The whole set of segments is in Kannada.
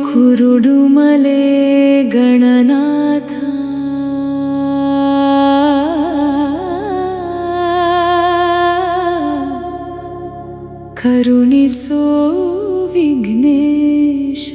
ಕುರುಡುಮಲೆ ಗಣನಾಥ ಕರುಣಿಸೋ ವಿಘ್ನೇಶ.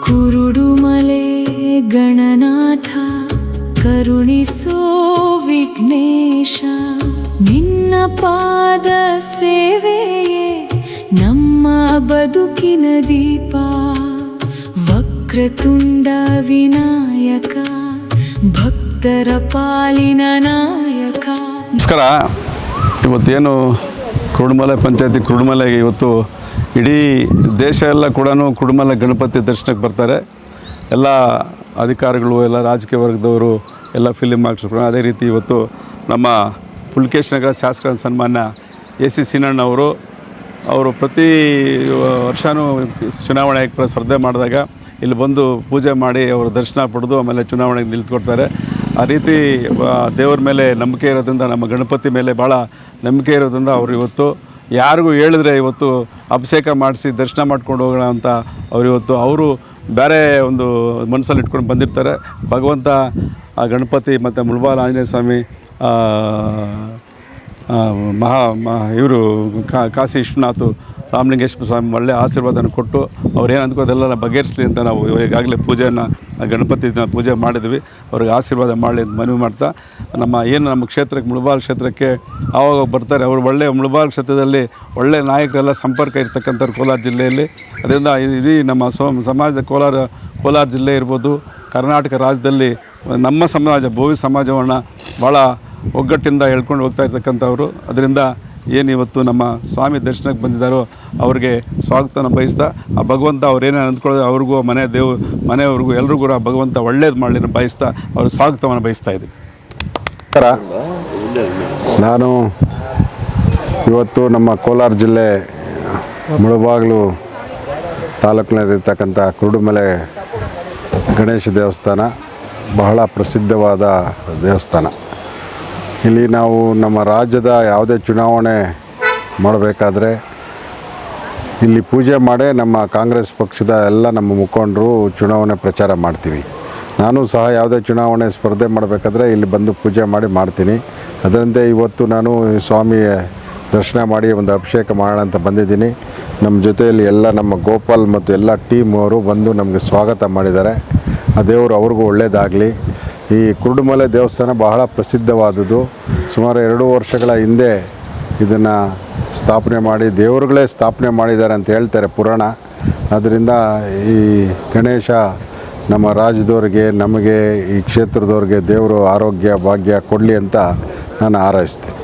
ಕುರುಡುಮಲೆ ಗಣನಾಥ ಕರುಣಿಸೋ ವಿಘ್ನೇಶ, ನಿನ್ನ ಪಾದ ಸೇವೆಯೇ ನಮ್ಮ ಬದುಕಿನ ದೀಪ. ವಕ್ರತುಂಡ ವಿನಾಯಕ ಭಕ್ತರ ಪಾಲಿನ ನಾಯಕ. ನಮಸ್ಕಾರ. ಇವತ್ತೇನು ಕುರುಡುಮಲೆ ಪಂಚಾಯತಿ ಕುರುಡುಮಲೆಗೆ ಇವತ್ತು ಇಡೀ ದೇಶ ಎಲ್ಲ ಕೂಡ ಕುರುಡುಮಲೆ ಗಣಪತಿ ದರ್ಶನಕ್ಕೆ ಬರ್ತಾರೆ. ಎಲ್ಲ ಅಧಿಕಾರಿಗಳು, ಎಲ್ಲ ರಾಜಕೀಯ ವರ್ಗದವರು, ಎಲ್ಲ ಫಿಲಿಮ್ ಆರ್ಟಿಸ್ಟ್ಗಳು. ಅದೇ ರೀತಿ ಇವತ್ತು ನಮ್ಮ ಪುಲಕೇಶಿ ನಗರ ಶಾಸಕ ಸನ್ಮಾನ್ಯ AC ಸೀನಣ್ಣ ಅವರು ಪ್ರತಿ ವರ್ಷವೂ ಚುನಾವಣೆಗೆ ಸ್ಪರ್ಧೆ ಮಾಡಿದಾಗ ಇಲ್ಲಿ ಬಂದು ಪೂಜೆ ಮಾಡಿ ಅವರು ದರ್ಶನ ಪಡೆದು ಆಮೇಲೆ ಚುನಾವಣೆಗೆ ನಿಂತ್ಕೊಡ್ತಾರೆ. ಆ ರೀತಿ ದೇವರ ಮೇಲೆ ನಂಬಿಕೆ ಇರೋದ್ರಿಂದ, ನಮ್ಮ ಗಣಪತಿ ಮೇಲೆ ಭಾಳ ನಂಬಿಕೆ ಇರೋದ್ರಿಂದ ಅವರು ಇವತ್ತು ಯಾರಿಗೂ ಹೇಳಿದ್ರೆ ಇವತ್ತು ಅಭಿಷೇಕ ಮಾಡಿಸಿ ದರ್ಶನ ಮಾಡ್ಕೊಂಡು ಹೋಗೋಣ ಅಂತ ಅವರು ಬೇರೆ ಒಂದು ಮನಸ್ಸಲ್ಲಿ ಇಟ್ಕೊಂಡು ಬಂದಿರ್ತಾರೆ. ಭಗವಂತ ಆ ಗಣಪತಿ ಮತ್ತು ಮುಳಬಾಗಿಲು ಆಂಜನೇಯ ಸ್ವಾಮಿ, ಇವರು ಕಾಶಿ ವಿಶ್ವನಾಥ್ ರಾಮಲಿಂಗೇಶ್ವರ ಸ್ವಾಮಿ ಒಳ್ಳೆಯ ಆಶೀರ್ವಾದನ ಕೊಟ್ಟು ಅವ್ರೇನು ಅಂದ್ಕೋದೆಲ್ಲ ಬಗೆಹರಿಸಲಿ ಅಂತ ನಾವು ಈಗಾಗಲೇ ಪೂಜೆಯನ್ನು ಗಣಪತಿ ಪೂಜೆ ಮಾಡಿದ್ವಿ. ಅವ್ರಿಗೆ ಆಶೀರ್ವಾದ ಮಾಡಲಿ ಅಂತ ಮನವಿ ಮಾಡ್ತಾ, ನಮ್ಮ ಕ್ಷೇತ್ರಕ್ಕೆ ಮುಳಬಾಗಿಲು ಕ್ಷೇತ್ರಕ್ಕೆ ಆವಾಗ ಬರ್ತಾರೆ. ಅವರು ಒಳ್ಳೆಯ ಮುಳಬಾಗಿಲು ಕ್ಷೇತ್ರದಲ್ಲಿ ಒಳ್ಳೆಯ ನಾಯಕರೆಲ್ಲ ಸಂಪರ್ಕ ಇರ್ತಕ್ಕಂಥವ್ರು ಕೋಲಾರ ಜಿಲ್ಲೆಯಲ್ಲಿ. ಅದರಿಂದ ಇಡೀ ನಮ್ಮ ಸಮಾಜದ ಕೋಲಾರ ಜಿಲ್ಲೆ ಇರ್ಬೋದು, ಕರ್ನಾಟಕ ರಾಜ್ಯದಲ್ಲಿ ನಮ್ಮ ಸಮಾಜ ಭೋವಿ ಸಮಾಜವನ್ನು ಭಾಳ ಒಗ್ಗಟ್ಟಿಂದ ಹೇಳ್ಕೊಂಡು ಹೋಗ್ತಾ ಇರ್ತಕ್ಕಂಥವ್ರು. ಅದರಿಂದ ಏನು ಇವತ್ತು ನಮ್ಮ ಸ್ವಾಮಿ ದರ್ಶನಕ್ಕೆ ಬಂದಿದ್ದಾರೋ ಅವ್ರಿಗೆ ಸ್ವಾಗತನ ಬಯಸ್ತಾ, ಆ ಭಗವಂತ ಅವ್ರೇನೇ ಅಂದ್ಕೊಳ್ಳೋದು ಅವ್ರಿಗೂ ಮನೆಯವ್ರಿಗೂ ಎಲ್ರಿಗೂ ಕೂಡ ಭಗವಂತ ಒಳ್ಳೇದು ಮಾಡಲಿ ಬಯಸ್ತಾ ಅವ್ರ ಸ್ವಾಗತವನ್ನು ಬಯಸ್ತಾ ಇದ್ದೀವಿ. ನಾನು ಇವತ್ತು ನಮ್ಮ ಕೋಲಾರ ಜಿಲ್ಲೆ ಮುಳಬಾಗಿಲು ತಾಲೂಕಿನಲ್ಲಿರ್ತಕ್ಕಂಥ ಕುರುಡುಮಲೆ ಗಣೇಶ ದೇವಸ್ಥಾನ ಬಹಳ ಪ್ರಸಿದ್ಧವಾದ ದೇವಸ್ಥಾನ. ಇಲ್ಲಿ ನಾವು ನಮ್ಮ ರಾಜ್ಯದ ಯಾವುದೇ ಚುನಾವಣೆ ಮಾಡಬೇಕಾದ್ರೆ ಇಲ್ಲಿ ಪೂಜೆ ಮಾಡೇ ನಮ್ಮ ಕಾಂಗ್ರೆಸ್ ಪಕ್ಷದ ಎಲ್ಲ ನಮ್ಮ ಮುಖಂಡರು ಚುನಾವಣೆ ಪ್ರಚಾರ ಮಾಡ್ತೀವಿ. ನಾನು ಸಹ ಯಾವುದೇ ಚುನಾವಣೆ ಸ್ಪರ್ಧೆ ಮಾಡಬೇಕಾದ್ರೆ ಇಲ್ಲಿ ಬಂದು ಪೂಜೆ ಮಾಡ್ತೀನಿ. ಅದರಂತೆ ಇವತ್ತು ನಾನು ಸ್ವಾಮಿಯ ದರ್ಶನ ಮಾಡಿ ಒಂದು ಅಭಿಷೇಕ ಮಾಡೋಣ ಅಂತ ಬಂದಿದ್ದೀನಿ. ನಮ್ಮ ಜೊತೆಯಲ್ಲಿ ಎಲ್ಲ ನಮ್ಮ ಗೋಪಾಲ್ ಮತ್ತು ಎಲ್ಲ ಟೀಮ್ ಅವರು ಬಂದು ನಮಗೆ ಸ್ವಾಗತ ಮಾಡಿದ್ದಾರೆ. ಆ ದೇವರು ಅವ್ರಿಗೂ ಒಳ್ಳೆಯದಾಗಲಿ. ಈ ಕುರುಡುಮಲೆ ದೇವಸ್ಥಾನ ಬಹಳ ಪ್ರಸಿದ್ಧವಾದುದು. ಸುಮಾರು 2 ವರ್ಷಗಳ ಹಿಂದೆ ಇದನ್ನು ಸ್ಥಾಪನೆ ಮಾಡಿ ದೇವರುಗಳೇ ಸ್ಥಾಪನೆ ಮಾಡಿದ್ದಾರೆ ಅಂತ ಹೇಳ್ತಾರೆ ಪುರಾಣ. ಆದ್ದರಿಂದ ಈ ಗಣೇಶ ನಮ್ಮ ರಾಜ್ಯದವ್ರಿಗೆ, ನಮಗೆ ಈ ಕ್ಷೇತ್ರದವ್ರಿಗೆ ದೇವರು ಆರೋಗ್ಯ ಭಾಗ್ಯ ಕೊಡಲಿ ಅಂತ ನಾನು ಹಾರೈಸ್ತೀನಿ.